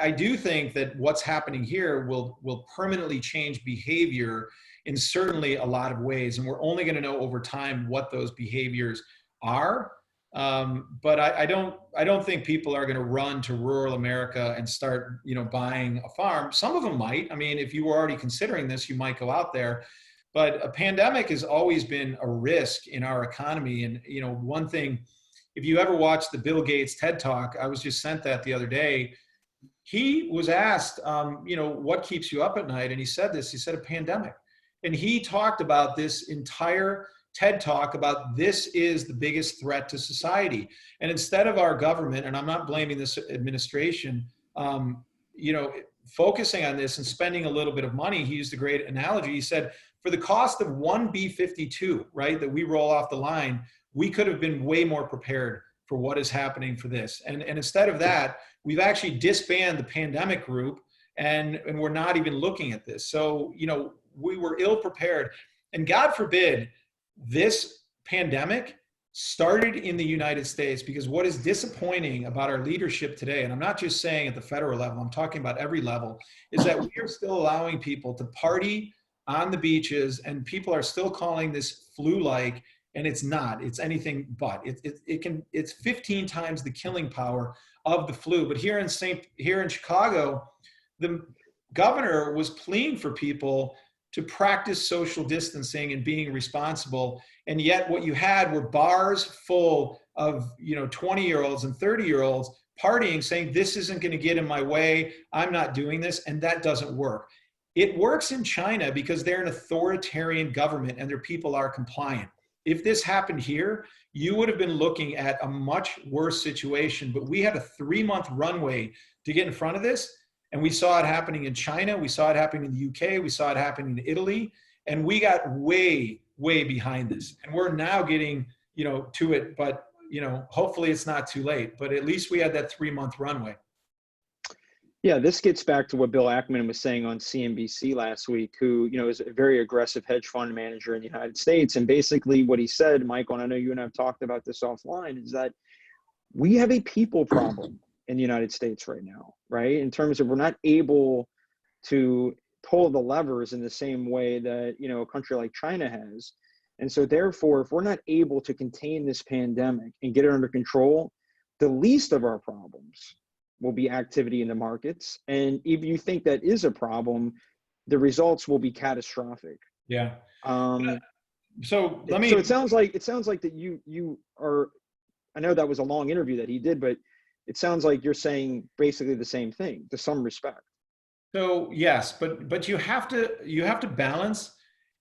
I do think that what's happening here will permanently change behavior in certainly a lot of ways. And we're only going to know over time what those behaviors are. But I don't think people are going to run to rural America and start, buying a farm. Some of them might. If you were already considering this, you might go out there. But a pandemic has always been a risk in our economy. And, one thing, if you ever watched the Bill Gates TED Talk, I was just sent that the other day. He was asked, what keeps you up at night? And he said this, he said a pandemic. And he talked about this entire TED Talk about this is the biggest threat to society. And instead of our government, and I'm not blaming this administration, you know, focusing on this and spending a little bit of money, he used a great analogy. He said, for the cost of one B-52, right, that we roll off the line, we could have been way more prepared for what is happening for this. And instead of that, we've actually disbanded the pandemic group, and we're not even looking at this. So, you know, we were ill prepared. And God forbid this pandemic started in the United States, because what is disappointing about our leadership today, and I'm not just saying at the federal level, I'm talking about every level, is that we are still allowing people to party on the beaches, and people are still calling this flu-like, and it's not. It's anything but. It's 15 times the killing power of the flu. But here in Chicago, the governor was pleading for people to practice social distancing and being responsible. And yet what you had were bars full of, you know, 20-year-olds and 30-year-olds partying, saying, this isn't going to get in my way, I'm not doing this. And that doesn't work. It works in China because they're an authoritarian government and their people are compliant. If this happened here, you would have been looking at a much worse situation. But we had a 3-month runway to get in front of this. And we saw it happening in China. We saw it happening in the UK. We saw it happening in Italy. And we got way, way behind this. And we're now getting, you know, to it. But, you know, hopefully it's not too late. But at least we had that 3-month runway. Yeah, this gets back to what Bill Ackman was saying on CNBC last week, who, you know, is a very aggressive hedge fund manager in the United States. And basically what he said, Michael, and I know you and I have talked about this offline, is that we have a people problem in the United States right now, right? In terms of we're not able to pull the levers in the same way that, you know, a country like China has. And so therefore, if we're not able to contain this pandemic and get it under control, the least of our problems will be activity in the markets. And if you think that is a problem, the results will be catastrophic. Yeah. So it sounds like that you are, I know that was a long interview that he did, but it sounds like you're saying basically the same thing to some respect. So yes, but you have to balance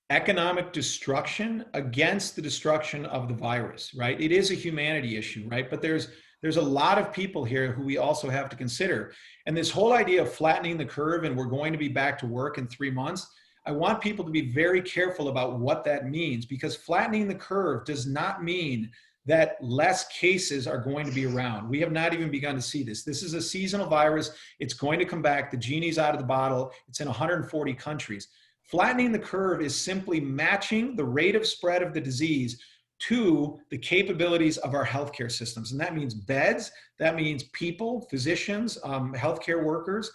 economic destruction against the destruction of the virus, right? It is a humanity issue, right? But there's a lot of people here who we also have to consider. And this whole idea of flattening the curve and we're going to be back to work in 3 months, I want people to be very careful about what that means, because flattening the curve does not mean that less cases are going to be around. We have not even begun to see this. This is a seasonal virus. It's going to come back. The genie's out of the bottle. It's in 140 countries. Flattening the curve is simply matching the rate of spread of the disease to the capabilities of our healthcare systems. And that means beds, that means people, physicians, healthcare workers,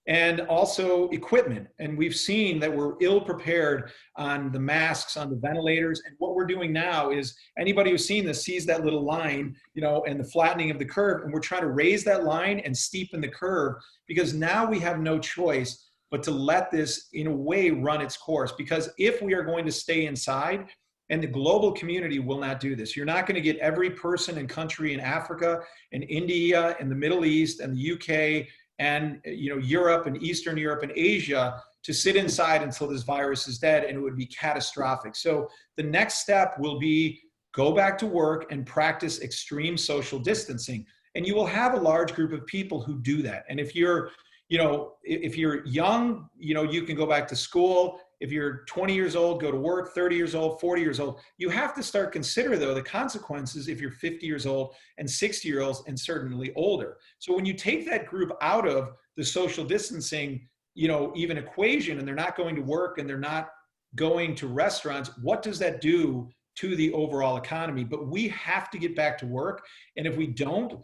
and also equipment. And we've seen that we're ill prepared on the masks, on the ventilators. And what we're doing now is anybody who's seen this sees that little line, you know, and the flattening of the curve. And we're trying to raise that line and steepen the curve, because now we have no choice but to let this in a way run its course. Because if we are going to stay inside, and the global community will not do this. You're not going to get every person and country in Africa and India and the Middle East and the UK and, you know, Europe and Eastern Europe and Asia to sit inside until this virus is dead, and it would be catastrophic. So the next step will be go back to work and practice extreme social distancing. And you will have a large group of people who do that. And if you're, you know, if you're young, you know, you can go back to school. If you're 20 years old, go to work, 30 years old, 40 years old. You have to start consider, though, the consequences if you're 50 years old and 60-year-olds and certainly older. So when you take that group out of the social distancing, you know, even equation, and they're not going to work and they're not going to restaurants, what does that do to the overall economy? But we have to get back to work. And if we don't,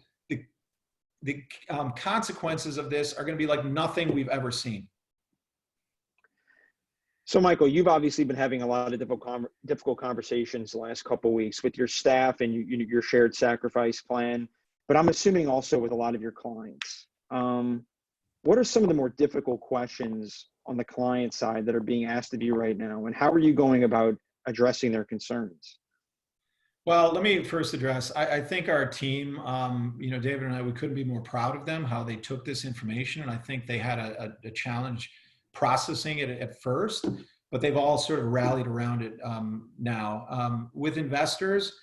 the consequences of this are going to be like nothing we've ever seen. So, Michael, you've obviously been having a lot of difficult conversations the last couple of weeks with your staff and your shared sacrifice plan, but I'm assuming also with a lot of your clients. What are some of the more difficult questions on the client side that are being asked of you right now, and how are you going about addressing their concerns? Well, let me first address, I think our team, you know, David and I, we couldn't be more proud of them, how they took this information. And I think they had a challenge processing it at first. but they've all sort of rallied around it now. With investors,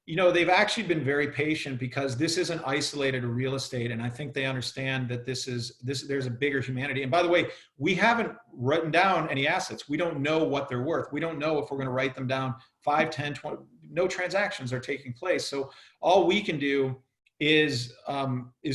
they've actually been very patient because this isn't isolated to real estate. And I think they understand that there's a bigger humanity. And by the way, we haven't written down any assets. We don't know what they're worth. We don't know if we're going to write them down 5, 10, 20, no transactions are taking place. So all we can do is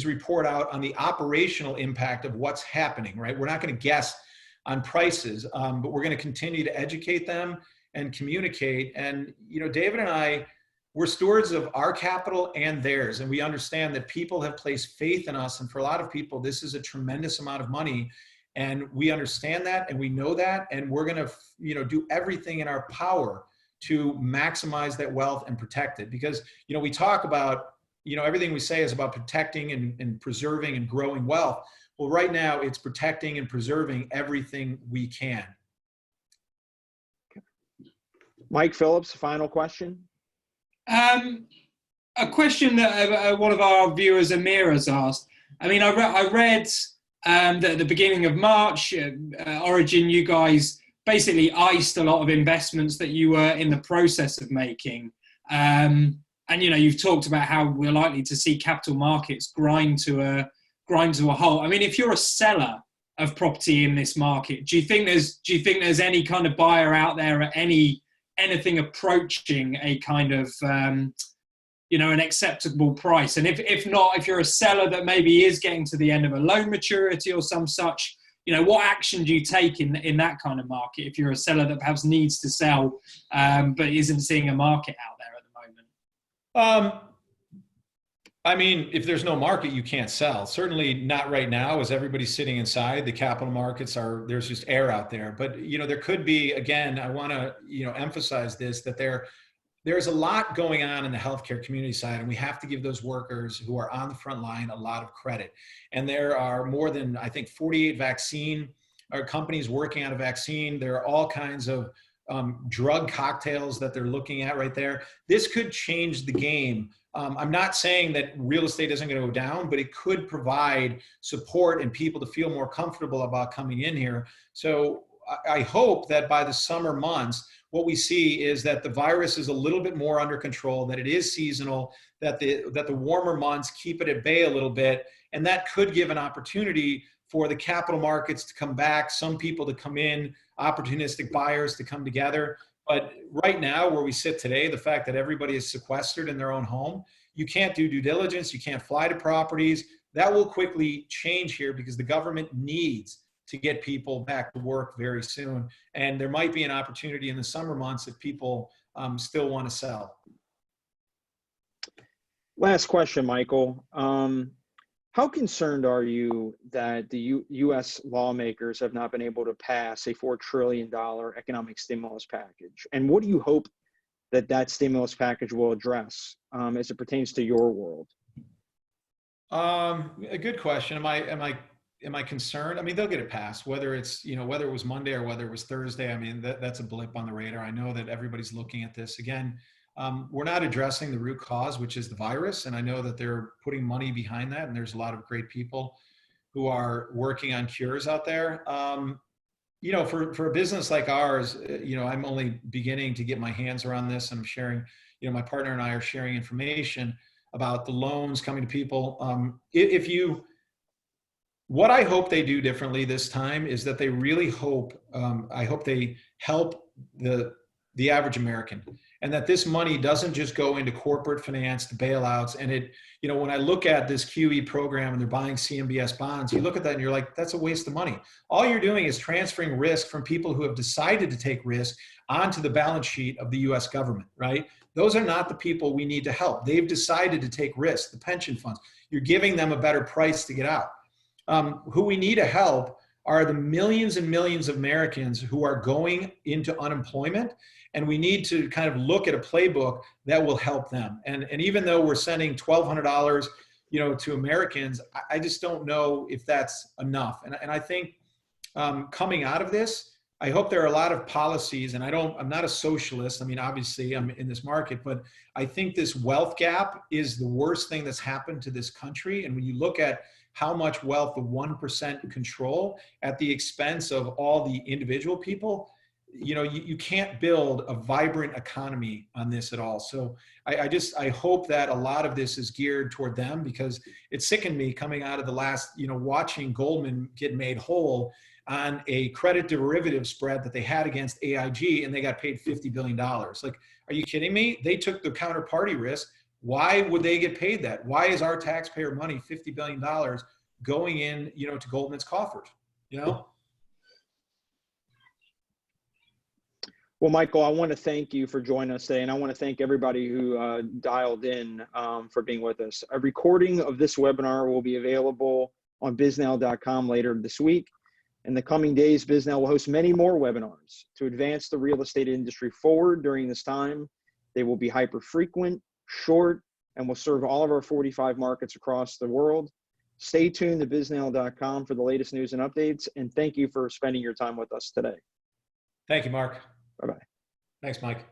report out on the operational impact of what's happening, right? We're not going to guess on prices, but we're going to continue to educate them and communicate. And, David and I, we're stewards of our capital and theirs. And we understand that people have placed faith in us. And for a lot of people, this is a tremendous amount of money. And we understand that and we know that. And we're going to, do everything in our power to maximize that wealth and protect it. Because, we talk about, everything we say is about protecting and preserving and growing wealth. Well, right now it's protecting and preserving everything we can. Mike Phillips, final question. A question that one of our viewers, Amir, has asked. I mean, I read that at the beginning of March, Origin, you guys basically iced a lot of investments that you were in the process of making. And, you've talked about how we're likely to see capital markets grind to a halt. I mean, if you're a seller of property in this market, do you think there's any kind of buyer out there at anything approaching a kind of, an acceptable price? And if not, if you're a seller that maybe is getting to the end of a loan maturity or some such, what action do you take in that kind of market if you're a seller that perhaps needs to sell, but isn't seeing a market out there at the moment? I mean, if there's no market, you can't sell. Certainly not right now, as everybody's sitting inside. The capital markets there's just air out there. But, there could be, again, I want to, emphasize this, that there's a lot going on in the healthcare community side, and we have to give those workers who are on the front line a lot of credit. And there are more than, I think, 48 companies working on a vaccine. There are all kinds of drug cocktails that they're looking at right there. This could change the game. I'm not saying that real estate isn't going to go down, but it could provide support and people to feel more comfortable about coming in here. So I hope that by the summer months, what we see is that the virus is a little bit more under control, that it is seasonal, that the warmer months keep it at bay a little bit. And that could give an opportunity for the capital markets to come back, some people to come in, opportunistic buyers to come together. But right now, where we sit today, the fact that everybody is sequestered in their own home, you can't do due diligence, you can't fly to properties. That will quickly change here because the government needs to get people back to work very soon. And there might be an opportunity in the summer months if people still want to sell. Last question, Michael. How concerned are you that the U.S. lawmakers have not been able to pass a $4 trillion economic stimulus package? And what do you hope that stimulus package will address as it pertains to your world? A good question. Am I concerned? I mean, they'll get it passed, whether it's, whether it was Monday or whether it was Thursday. I mean, that's a blip on the radar. I know that everybody's looking at this. Again, we're not addressing the root cause, which is the virus. And I know that they're putting money behind that. And there's a lot of great people who are working on cures out there. For a business like ours, I'm only beginning to get my hands around this, and I'm sharing, my partner and I are sharing information about the loans coming to people. What I hope they do differently this time is that they really I hope they help the average American, and that this money doesn't just go into corporate finance, to bailouts. And when I look at this QE program and they're buying CMBS bonds, you look at that and you're like, that's a waste of money. All you're doing is transferring risk from people who have decided to take risk onto the balance sheet of the US government, right? Those are not the people we need to help. They've decided to take risks, the pension funds. You're giving them a better price to get out. Who we need to help are the millions and millions of Americans who are going into unemployment. And we need to kind of look at a playbook that will help them. And even though we're sending $1,200, to Americans, I just don't know if that's enough. And I think coming out of this, I hope there are a lot of policies, and I'm not a socialist. I mean, obviously I'm in this market, but I think this wealth gap is the worst thing that's happened to this country. And when you look at how much wealth the 1% control at the expense of all the individual people, you can't build a vibrant economy on this at all. So I hope that a lot of this is geared toward them, because it sickened me coming out of the last, watching Goldman get made whole on a credit derivative spread that they had against AIG, and they got paid $50 billion. Like, are you kidding me? They took the counterparty risk. Why would they get paid that? Why is our taxpayer money, $50 billion, going in, to Goldman's coffers, Well, Michael, I want to thank you for joining us today, and I want to thank everybody who dialed in for being with us. A recording of this webinar will be available on BISNOW.com later this week. In the coming days, BISNOW will host many more webinars to advance the real estate industry forward during this time. They will be hyper-frequent, short, and will serve all of our 45 markets across the world. Stay tuned to BISNOW.com for the latest news and updates, and thank you for spending your time with us today. Thank you, Mark. Bye-bye. Thanks, Mike.